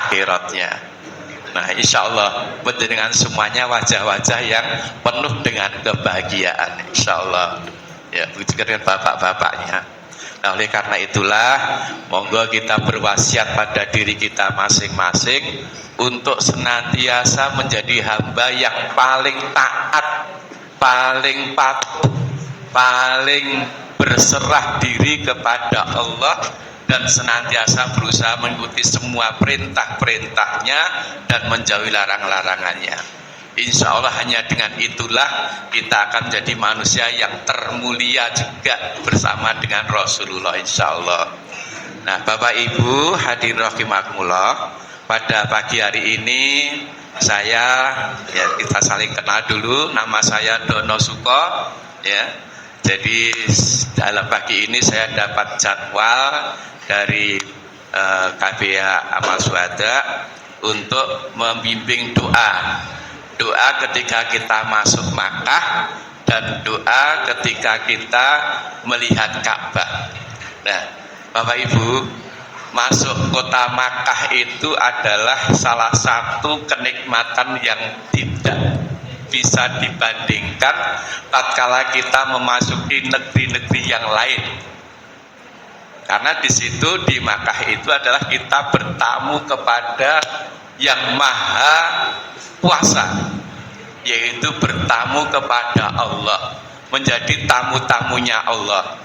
akhiratnya. Nah, insya Allah dengan semuanya wajah-wajah yang penuh dengan kebahagiaan, insya Allah. Ya, begitu dengan bapak-bapaknya. Nah, oleh karena itulah, monggo kita berwasiat pada diri kita masing-masing untuk senantiasa menjadi hamba yang paling taat, paling patuh, paling berserah diri kepada Allah, dan senantiasa berusaha mengikuti semua perintah-perintahnya dan menjauhi larang-larangannya. Insya Allah hanya dengan itulah kita akan jadi manusia yang termulia juga bersama dengan Rasulullah, insya Allah. Nah, Bapak Ibu hadirin rahimakumullah, pada pagi hari ini kita saling kenal dulu. Nama saya Dono Suko, ya. Jadi dalam pagi ini saya dapat jadwal dari KBH Amal Syuhada untuk membimbing doa ketika kita masuk Makkah dan doa ketika kita melihat Ka'bah. Nah, Bapak Ibu, masuk kota Makkah itu adalah salah satu kenikmatan yang tidak bisa dibandingkan tatkala kita memasuki negeri-negeri yang lain. Karena di situ di Makkah itu adalah kita bertamu kepada yang maha kuasa, yaitu bertamu kepada Allah, menjadi tamu-tamunya Allah.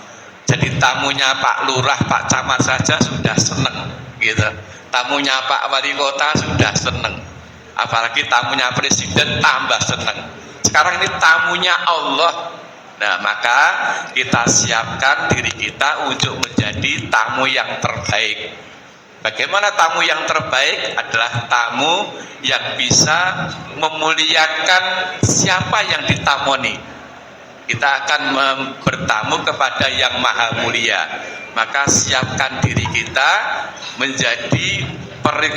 Jadi tamunya Pak Lurah, Pak Camat saja sudah seneng, gitu. Tamunya Pak Wali Kota sudah seneng, apalagi tamunya Presiden tambah seneng. Sekarang ini tamunya Allah. Nah, maka kita siapkan diri kita untuk menjadi tamu yang terbaik. Bagaimana tamu yang terbaik? Adalah tamu yang bisa memuliakan siapa yang ditamoni. Kita akan bertamu kepada yang maha mulia. Maka siapkan diri kita menjadi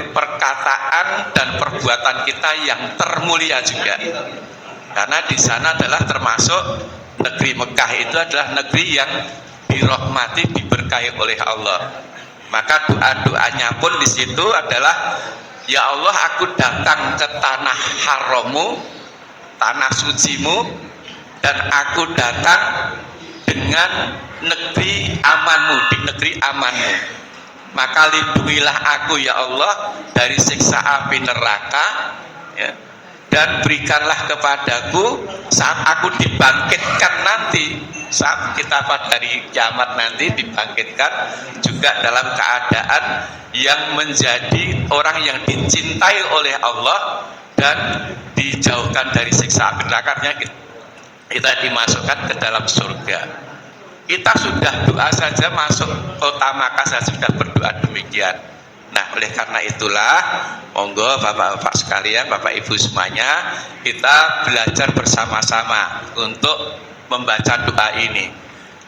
perkataan dan perbuatan kita yang termulia juga. Karena di sana adalah termasuk negeri Mekah, itu adalah negeri yang dirahmati, diberkahi oleh Allah. Maka doa-doanya pun di situ adalah, ya Allah, aku datang ke tanah harammu, tanah sucimu, dan aku datang dengan negeri amanmu, di negeri amanmu. Maka lindungilah aku ya Allah dari siksa api neraka, ya, dan berikanlah kepadaku saat aku dibangkitkan nanti, saat kita pada hari kiamat nanti dibangkitkan juga dalam keadaan yang menjadi orang yang dicintai oleh Allah dan dijauhkan dari siksa api nerakanya, kita dimasukkan ke dalam surga. Kita sudah doa saja masuk kota Makkah saja sudah berdoa demikian. Nah, oleh karena itulah, monggo Bapak-bapak sekalian, Bapak Ibu semuanya, kita belajar bersama-sama untuk membaca doa ini.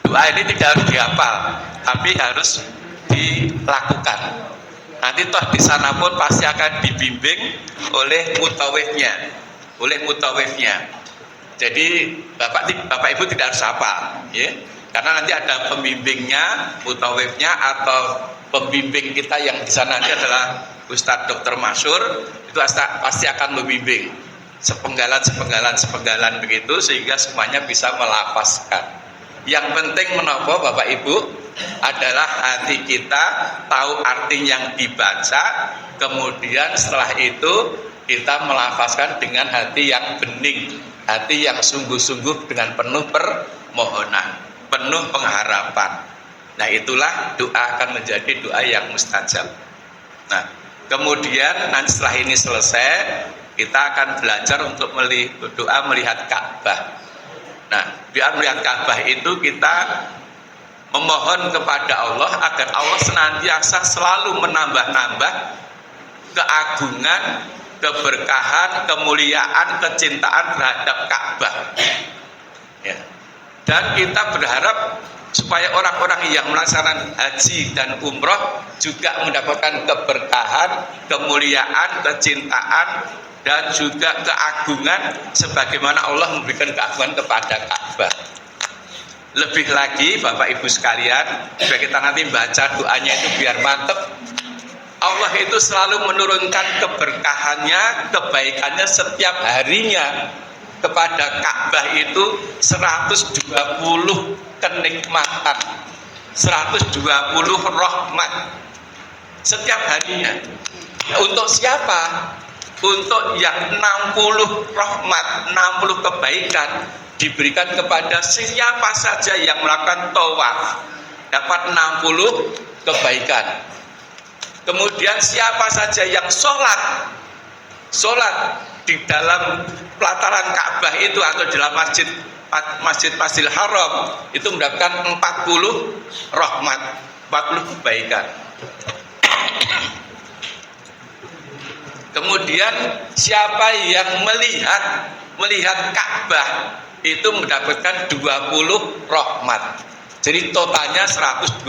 Doa ini tidak harus dihafal, tapi harus dilakukan. Nanti toh di sana pun pasti akan dibimbing oleh mutawifnya. Jadi Bapak Ibu tidak harus hafal, ya. Karena nanti ada pembimbingnya, mutawifnya, atau pembimbing kita yang di sana nanti adalah Ustadz Dr. Masyur, itu pasti akan membimbing sepenggalan begitu, sehingga semuanya bisa melafazkan. Yang penting menopo Bapak Ibu adalah hati kita tahu arti yang dibaca, kemudian setelah itu kita melafazkan dengan hati yang bening, hati yang sungguh-sungguh dengan penuh permohonan, penuh pengharapan. Nah, itulah doa akan menjadi doa yang mustajab. Nah, kemudian nanti setelah ini selesai, kita akan belajar untuk doa melihat Ka'bah. Nah, doa melihat Ka'bah itu kita memohon kepada Allah agar Allah senantiasa selalu menambah-nambah keagungan, keberkahan, kemuliaan, kecintaan terhadap Ka'bah. Ya. Dan kita berharap supaya orang-orang yang melaksanakan haji dan umroh juga mendapatkan keberkahan, kemuliaan, kecintaan, dan juga keagungan sebagaimana Allah memberikan keagungan kepada Ka'bah. Lebih lagi Bapak Ibu sekalian, supaya kita nanti baca doanya itu biar mantep, Allah itu selalu menurunkan keberkahannya, kebaikannya setiap harinya kepada Ka'bah itu 120 kenikmatan, 120 rahmat setiap harinya. Untuk siapa? Untuk yang 60 rahmat, 60 kebaikan diberikan kepada siapa saja yang melakukan tawaf, dapat 60 kebaikan. Kemudian siapa saja yang sholat di dalam pelataran Ka'bah itu atau di dalam Masjidil Haram itu mendapatkan 40 rahmat, 40 kebaikan. Kemudian siapa yang melihat Ka'bah itu mendapatkan 20 rahmat. Jadi totalnya 120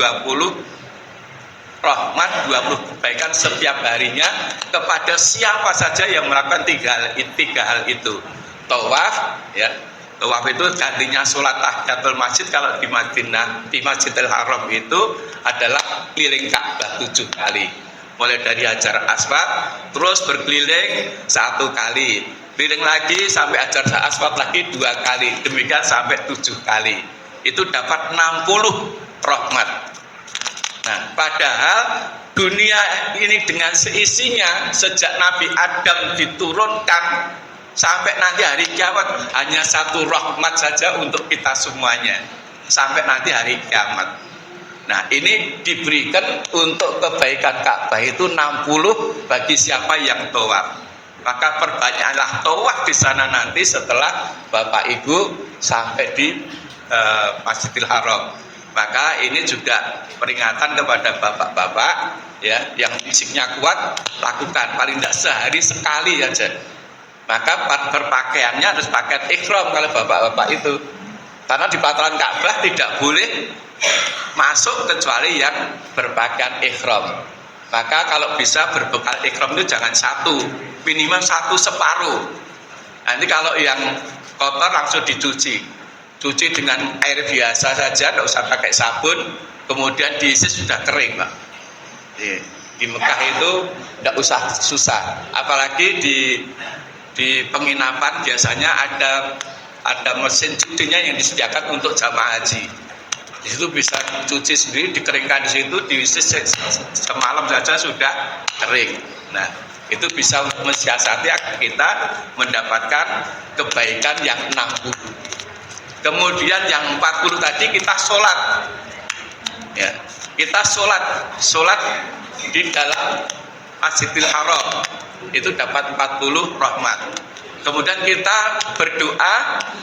rahmat, 20 kebaikan setiap harinya kepada siapa saja yang melakukan tiga hal itu. Tawaf, ya. Tawaf itu gantinya sholat tahiyatul masjid. Kalau di Madinah, di Masjidil Haram itu adalah keliling Ka'bah 7 kali. Mulai dari Hajar Aswad, terus berkeliling 1 kali, keliling lagi sampai Hajar Aswad lagi 2 kali, demikian sampai 7 kali. Itu dapat 60 rahmat. Nah, padahal dunia ini dengan seisinya sejak Nabi Adam diturunkan sampai nanti hari kiamat hanya 1 rahmat saja untuk kita semuanya sampai nanti hari kiamat. Nah, ini diberikan untuk kebaikan Ka'bah itu 60 bagi siapa yang tawaf. Maka perbanyaklah tawaf di sana nanti setelah Bapak Ibu sampai di Masjidil Haram. Maka ini juga peringatan kepada bapak-bapak ya yang fisiknya kuat, lakukan paling tidak sehari sekali aja. Maka berpakaiannya harus pakaian ihram kalau bapak-bapak itu, karena di pelataran Ka'bah tidak boleh masuk kecuali yang berpakaian ihram. Maka kalau bisa berbekal ihram itu jangan 1, minimal 1 separuh. Nanti kalau yang kotor langsung dicuci. Cuci dengan air biasa saja, tidak usah pakai sabun, kemudian diisi sudah kering, Pak. Di Mekah itu tidak usah susah, apalagi di penginapan biasanya ada mesin cucinya yang disediakan untuk jamaah haji. Di situ bisa cuci sendiri, dikeringkan di situ, diisi semalam saja sudah kering. Nah, itu bisa mensiasati agar kita mendapatkan kebaikan yang 60. Kemudian yang 40 tadi kita sholat, ya, kita sholat di dalam Masjidil Haram itu dapat 40 rahmat. Kemudian kita berdoa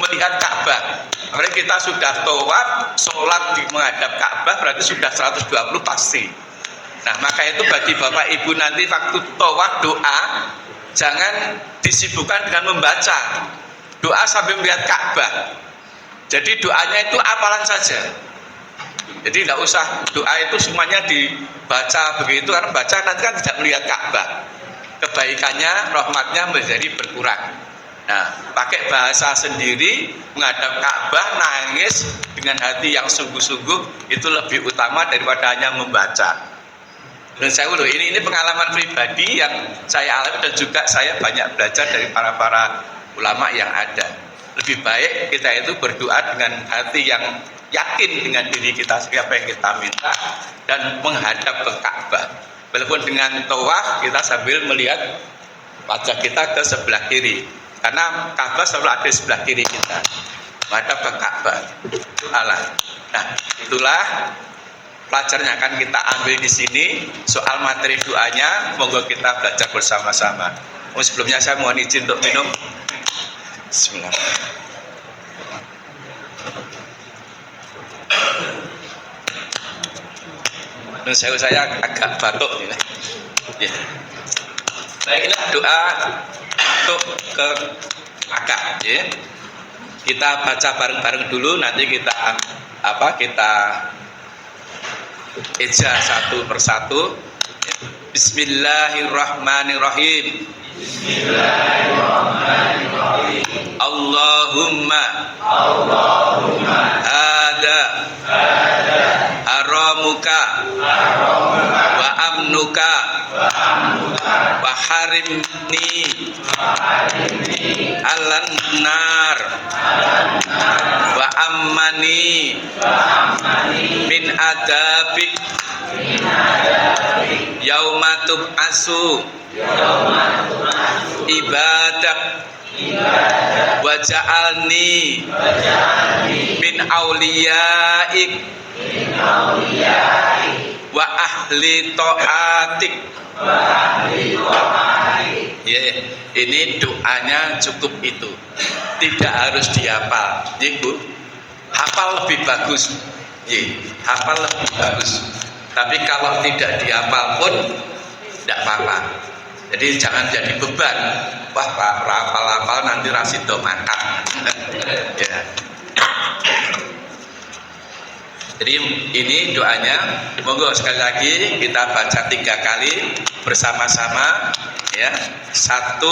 melihat Ka'bah. Berarti kita sudah tawaf, sholat di menghadap Ka'bah berarti sudah 120 pasti. Nah, maka itu bagi Bapak Ibu nanti waktu tawaf doa jangan disibukkan dengan membaca. Doa sambil melihat Ka'bah. Jadi doanya itu hafalan saja. Jadi tidak usah doa itu semuanya dibaca begitu, karena baca nanti kan tidak melihat Ka'bah. Kebaikannya, rahmatnya menjadi berkurang. Nah, pakai bahasa sendiri menghadap Ka'bah, nangis dengan hati yang sungguh-sungguh itu lebih utama daripada hanya membaca. Dan saya udah ini pengalaman pribadi yang saya alami dan juga saya banyak belajar dari para ulama yang ada. Lebih baik kita itu berdoa dengan hati yang yakin dengan diri kita siapa yang kita minta dan menghadap ke Ka'bah. Walaupun dengan tawaf kita sambil melihat wajah kita ke sebelah kiri, karena Ka'bah selalu ada di sebelah kiri kita, menghadap ke Ka'bah. Nah, itulah pelajaran yang akan kita ambil di sini. Soal materi doanya, monggo kita belajar bersama-sama. Sebelumnya saya mohon izin untuk minum. Bismillah. Dan saya agak batuk ya. Ya. Baiklah, doa untuk ke akad ya. Kita baca bareng-bareng dulu, nanti kita kita eja satu persatu. Bismillahirrahmanirrahim. Bismillahirrahmanirrahim. Allahumma hada haramuka wa amnuka harimni alan nar wa ammani min adabik yaumatub asu ibadak wa ja'alni min auliyaik wa ahli ta'atik. Ya, ini doanya cukup itu, tidak harus dihafal, ya Bu. Hafal lebih bagus, ya, hafal lebih bagus. Tapi kalau tidak dihafal pun tidak apa-apa. Jadi jangan jadi beban. Wah, Pak, hafal-hafal nanti rasido makan. Ya. Jadi ini doanya, monggo sekali lagi kita baca 3 kali bersama-sama, ya. 1,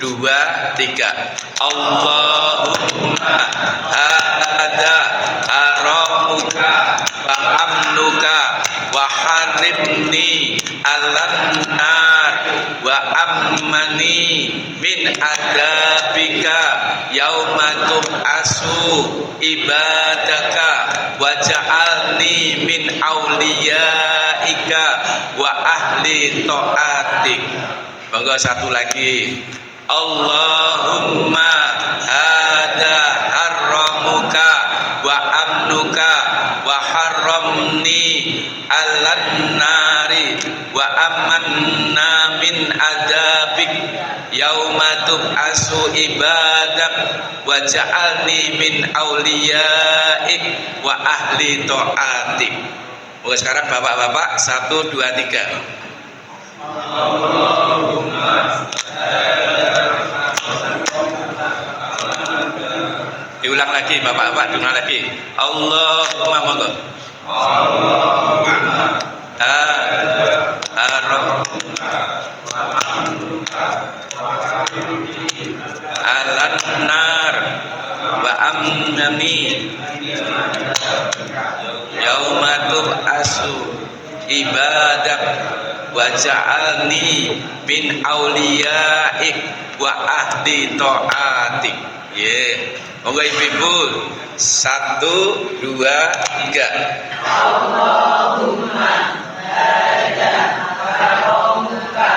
2, 3. Allahumma hadza haramuka wa amnuka wa harimni alan nar wa ammani min adabika yauma tub'asu ibadaka wa ja'alni min auliyaika wa ahli ta'atik. Monggo satu lagi. Allahumma hadza harramuka wa amnuka wa harramni alan nari wa amanna min adabik yauma tub'asu ibadak wa ja'alni min auliyaik wa ahli ta'atik. Oke, sekarang bapak-bapak 1, 2, 3. Diulang lagi bapak-bapak, diulang lagi. Allahumma monggo. Allahumma alan nar wa amnani yauma tub'asu ibadak wa ja'alni min auliyaik wa ahli ta'atik. Yeah. Monggo ibu-ibu 1, 2, 3. Allahumma hadza haramuka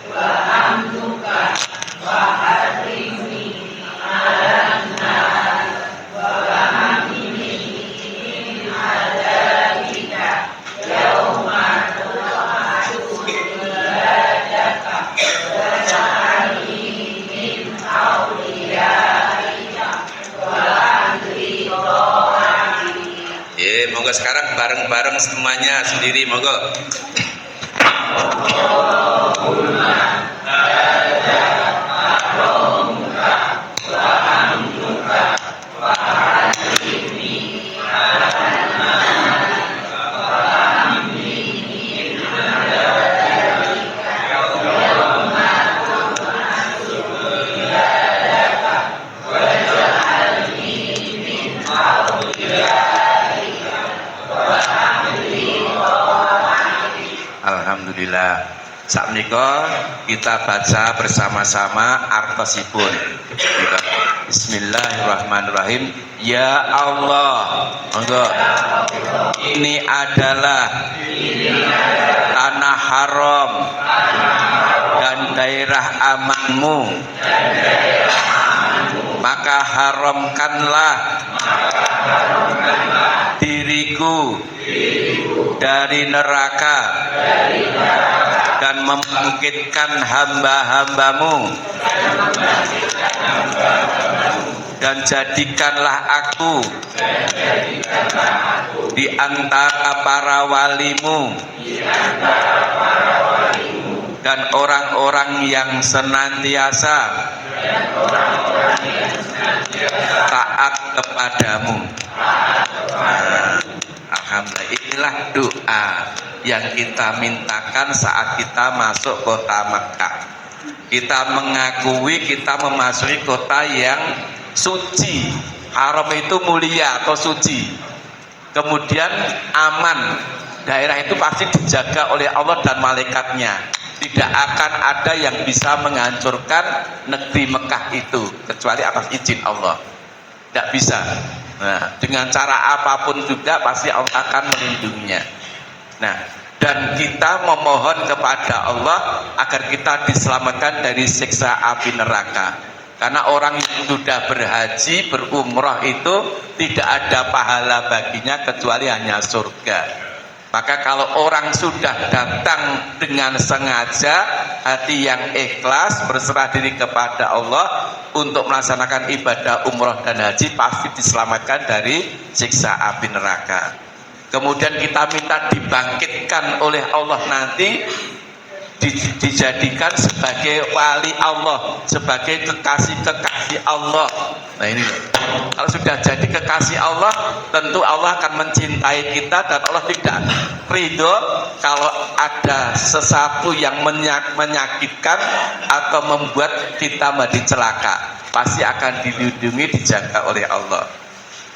wa amnuka wa harimni alan nar wa ammini min adabika yauma tub'asu ibadaka wa ja'alni min auliyaika wa ahli ta'atik. Ya, monggo sekarang bareng-bareng semuanya sendiri, monggo. Allahumma hadza haramuka wa amnuka wa harimni alan nar wa ammini min adabika yauma tub'asu ibadaka wa ja'alni min auliyaika wa ahli ta'atik. Alhamdulillah. Sakmenika kita baca bersama-sama artosipun. Bismillahirrahmanirrahim. Ya Allah, monggo. Ini adalah tanah haram dan daerah amanmu. Maka haramkanlah diriku dari neraka dan membangkitkan hamba-hambamu, dan jadikanlah aku di antara para walimu dan orang-orang yang senantiasa taat kepadamu. Alhamdulillah, inilah doa yang kita mintakan saat kita masuk kota Mekah. Kita mengakui kita memasuki kota yang suci. Haram itu mulia atau suci. Kemudian aman. Daerah itu pasti dijaga oleh Allah dan malaikatnya. Tidak akan ada yang bisa menghancurkan negeri Mekah itu kecuali atas izin Allah. Tidak bisa. Nah, dengan cara apapun juga pasti Allah akan melindunginya. Nah, dan kita memohon kepada Allah agar kita diselamatkan dari siksa api neraka. Karena orang yang sudah berhaji, berumrah itu tidak ada pahala baginya kecuali hanya surga. Maka kalau orang sudah datang dengan sengaja, hati yang ikhlas, berserah diri kepada Allah untuk melaksanakan ibadah umroh dan haji, pasti diselamatkan dari siksa api neraka. Kemudian kita minta dibangkitkan oleh Allah nanti, dijadikan sebagai wali Allah, sebagai kekasih-kekasih Allah. Nah ini kalau sudah jadi kekasih Allah, tentu Allah akan mencintai kita, dan Allah tidak ridho kalau ada sesuatu yang menyakitkan atau membuat kita menjadi celaka. Pasti akan dilindungi, dijaga oleh Allah.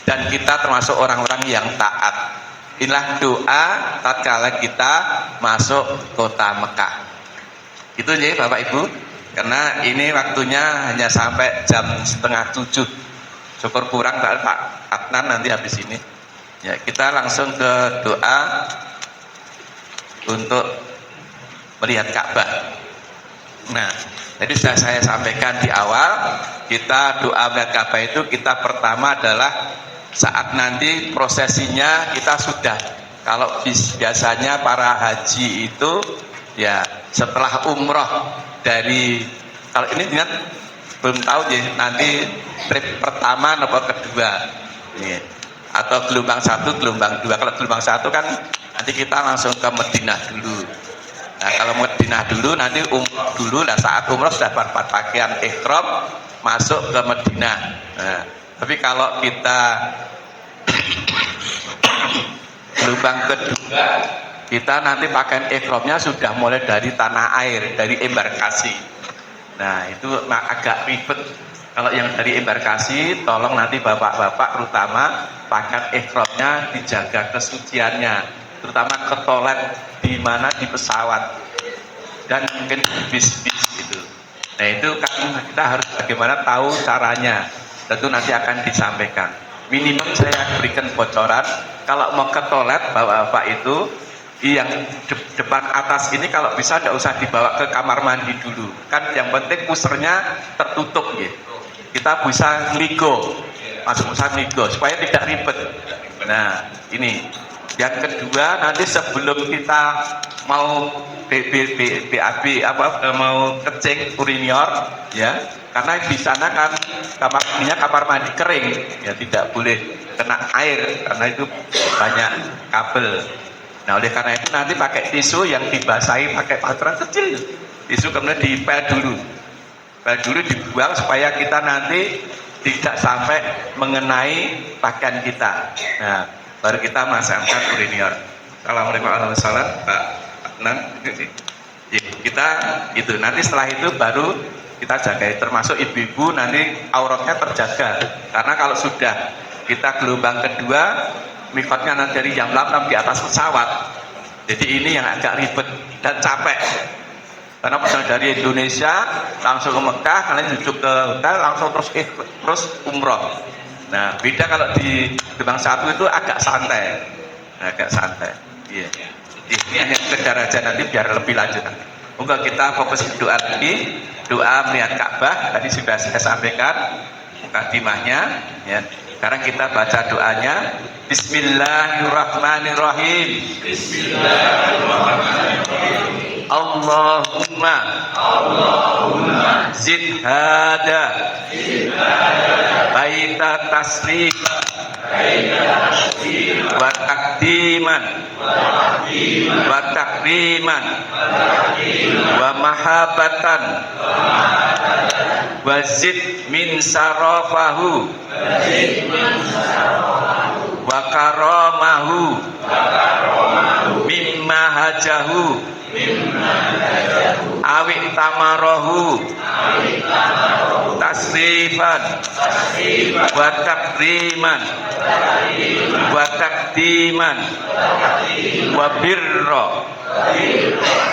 Dan kita termasuk orang-orang yang taat. Inilah doa tatkala kita masuk kota Mekah. Itu ya Bapak Ibu, karena ini waktunya hanya sampai jam 6:30. Syukur kurang Pak Adnan nanti habis ini. Ya, kita langsung ke doa untuk melihat Ka'bah. Nah, jadi sudah saya sampaikan di awal, kita doa melihat Ka'bah itu kita pertama adalah saat nanti prosesinya kita sudah, kalau biasanya para haji itu ya setelah umroh dari, kalau ini ingat belum tahu ya nanti trip pertama atau kedua ya, atau gelombang 1, gelombang 2. Kalau gelombang 1 kan nanti kita langsung ke Madinah dulu. Nah kalau Madinah dulu nanti umroh dulu, dan saat umroh sudah berpakaian ihram masuk ke Madinah. Nah, tapi kalau kita gelombang kedua, kita nanti pakaian ihramnya sudah mulai dari tanah air, dari embarkasi. Nah itu agak ribet. Kalau yang dari embarkasi, tolong nanti bapak-bapak terutama pakaian ihramnya dijaga kesuciannya, terutama ke toilet di mana di pesawat dan mungkin bis-bis gitu. Nah itu kan kita harus bagaimana tahu caranya, tentu nanti akan disampaikan. Minimum saya berikan bocoran, kalau mau ke toilet bapak-bapak itu yang depan atas ini kalau bisa tidak usah dibawa ke kamar mandi dulu, kan yang penting pusernya tertutup ya. Kita bisa ngligo, masuk ngligo supaya tidak ribet. Nah ini yang kedua, nanti sebelum kita mau BAB mau kencing urinor ya, karena di sana kan kamar mandi kering ya, tidak boleh kena air karena itu banyak kabel. Nah oleh karena itu nanti pakai tisu yang dibasahi pakai pasaran kecil, tisu kemudian dipel dulu dibuang supaya kita nanti tidak sampai mengenai pakaian kita. Nah baru kita melaksanakan urinor. Assalamualaikum warahmatullahi wabarakatuh Pak Adnan. Kita itu nanti setelah itu baru kita jaga, termasuk ibu-ibu nanti auratnya terjaga, karena kalau sudah kita gelombang kedua mikotnya nanti dari jam 8 di atas pesawat. Jadi ini yang agak ribet dan capek, karena pesawat dari Indonesia langsung ke Mekah, kalian duduk ke hotel langsung terus umroh. Nah beda kalau di gelombang 1 itu agak santai, iya. Ini hanya sekedar aja, nanti biar lebih lanjut. Moga kita fokus ke doa lagi, doa melihat Ka'bah tadi sudah saya sampaikan mukadimahnya ya. Sekarang kita baca doanya. Bismillahirrahmanirrahim. Bismillahirrahmanirrahim. Allahumma zid hada baita tasrif wa takdiman wa takriman wa mahabatan wa zid min sarafahu wa karamahu mimma hajahu awik tamarahu tasrifan wa takriman wa takdiman wa birra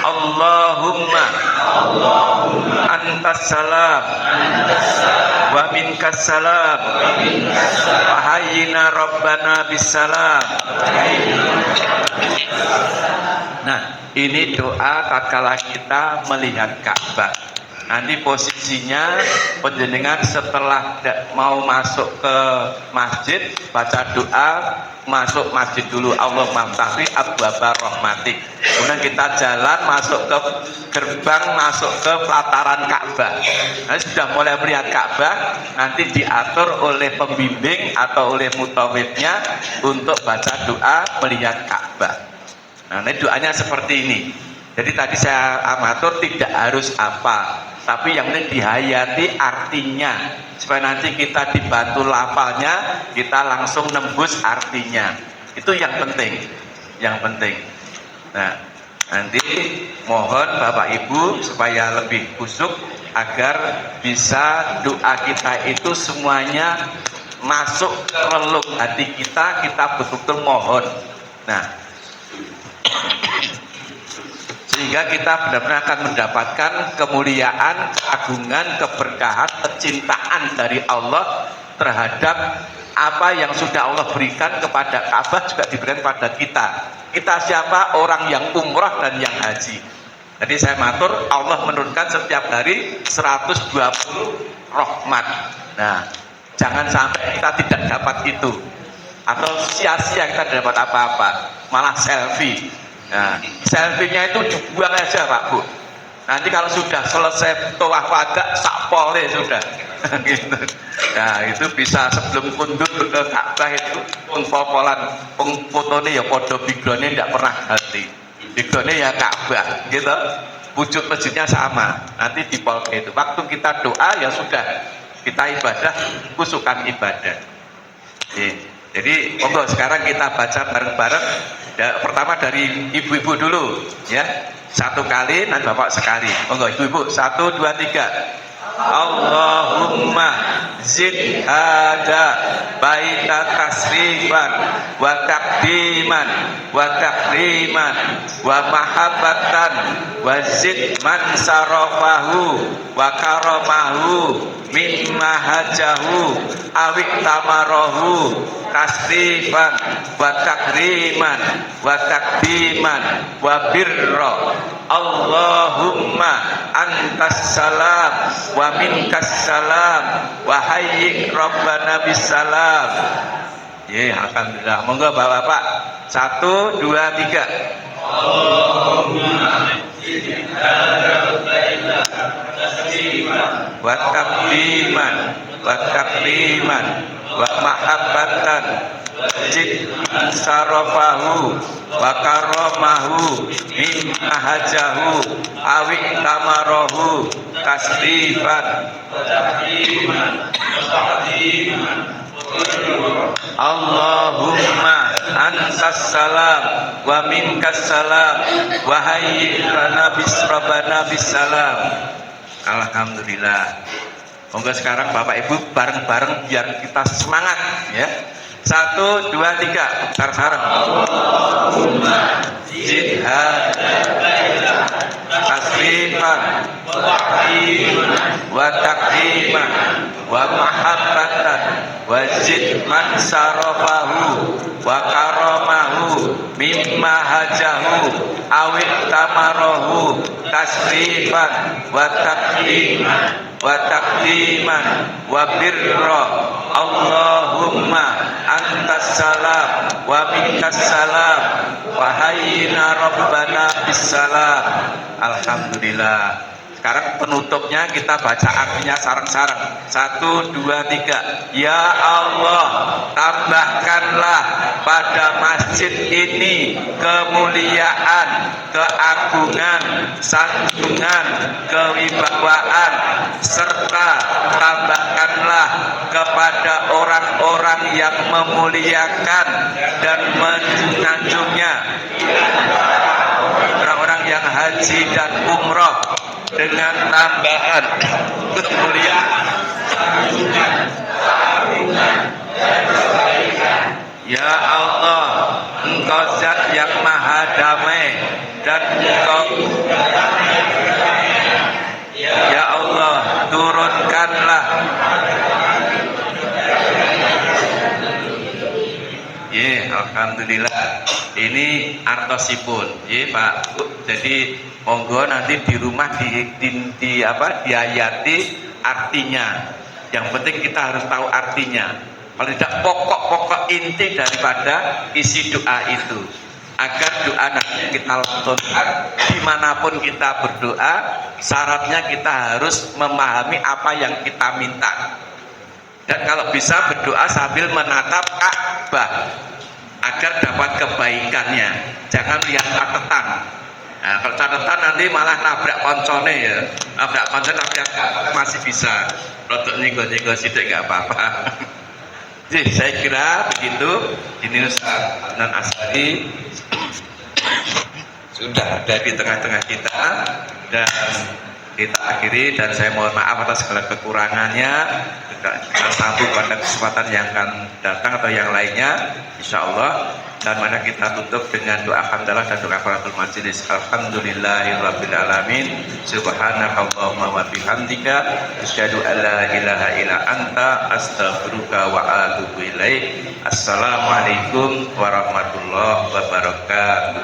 Allahumma antas salam wa minkas salam wa hayyina rabbana bisalam. Nah, ini doa tatkala kita melihat Ka'bah. Nanti posisinya penjenengan setelah mau masuk ke masjid baca doa, masuk masjid dulu, Allahumma ftahli abwaaba rahmatik. Kemudian kita jalan masuk ke gerbang, masuk ke pelataran Ka'bah. Nah, sudah mulai melihat Ka'bah, nanti diatur oleh pembimbing atau oleh mutawifnya untuk baca doa melihat Ka'bah. Nah, ini doanya seperti ini. Jadi tadi saya amatur tidak harus apa, tapi yang ini dihayati artinya, supaya nanti kita dibantu lafalnya, kita langsung nembus artinya. Itu yang penting, yang penting. Nah, nanti mohon Bapak Ibu supaya lebih khusyuk agar bisa doa kita itu semuanya masuk ke relung hati kita, kita betul-betul mohon. Nah, sehingga kita benar-benar akan mendapatkan kemuliaan, keagungan, keberkahan, kecintaan dari Allah terhadap apa yang sudah Allah berikan kepada Ka'bah juga diberikan pada kita. Kita siapa? Orang yang umrah dan yang haji. Jadi saya matur, Allah menurunkan setiap hari 120 rahmat. Nah, jangan sampai kita tidak dapat itu, atau sia-sia kita tidak dapat apa-apa, malah selfie. Nah, selfie-nya itu dibuang aja Pak Bu. Nanti kalau sudah selesai tawaf wada sakpole sudah. Gitu. Nah, itu bisa sebelum kundur ke Ka'bah itu pun popolan fotone ya podo bigrone tidak pernah ganti. Bigrone ya Ka'bah gitu. Wujud masjidnya sama. Nanti di polke itu. Waktu kita doa ya sudah, kita ibadah kusukan ibadah. Jadi monggo sekarang kita baca bareng-bareng. Pertama dari ibu-ibu dulu ya, satu kali, nanti bapak sekali. Monggo ibu-ibu, 1, 2, 3. Allahumma zid hada baita tasrifan wa takdiman wa takriman wa mahabbatan wa zid man sarafahu wa karamahu mimma hajahu awik tamarahu tasrifan wa takriman wa takdiman wa birra. Allahumma antas salam wa minkas salam wa hayyi rabbana bisalam. Ya, alhamdulillah. Monggo Bapak-bapak. 1, 2, 3. Allahumma wa takdiman wa takriman wa mahabbatan jid sarafahu wa karamahu mimma hajahu awik tamarahu tasrifan Allahumma antas salam wa minkas salam wa hayyi lana bisrabana bisalam. Alhamdulillah. Monggo sekarang Bapak Ibu bareng-bareng biar kita semangat ya. 1, 2, 3, sareng-sareng. Allahumma jihad tasrifan wa takriman wa mahabbatan wa zid man sarafahu wa karamahu mimma hajahu awit tamarahu tasrifan wa takriman wa birra. Allahumma antas salam wa minkas salam wa hayyina rabbana bisalam. Alhamdulillah. Sekarang penutupnya kita baca artinya sareng-sareng. 1, 2, 3. Ya Allah, tambahkanlah pada masjid ini kemuliaan, keagungan, sanjungan, kewibawaan, serta tambahkanlah kepada orang-orang yang memuliakan dan menjunjungnya, orang-orang yang haji dan umroh, dengan tambahan kemuliaan, ya Allah, Engkau zat yang maha damai dan dan Engkau, ya Allah, turunkanlah. Ya, alhamdulillah. Ini artosipun, ya Pak Bu. Jadi monggo nanti di rumah diayati artinya. Yang penting kita harus tahu artinya. Kalau tidak, pokok-pokok inti daripada isi doa itu, agar doa nanti kita lakukan dimanapun kita berdoa, syaratnya kita harus memahami apa yang kita minta. Dan kalau bisa berdoa sambil menatap Ka'bah agar dapat kebaikannya. Jangan lihat catatan. Nah, kalau catatan nanti malah nabrak koncone ya. Nabrak koncone masih bisa. Rodok nyinggo-nyinggo sidik nggak apa-apa. Jadi saya kira begitu. Ini Ustaz Adnan Asari sudah ada di tengah-tengah kita, dan kita akhiri, dan saya mohon maaf atas segala kekurangannya. Kita sambung pada kesempatan yang akan datang atau yang lainnya, insya Allah. Dan mana kita tutup dengan doa hamdalah dan doa kafaratul majelis. Alhamdulillahirabbil alamin. Subhanakallahumma wa bihamdika asyhadu an la ilaha illa anta astaghfiruka wa atubu ilaik. Assalamualaikum warahmatullahi wabarakatuh.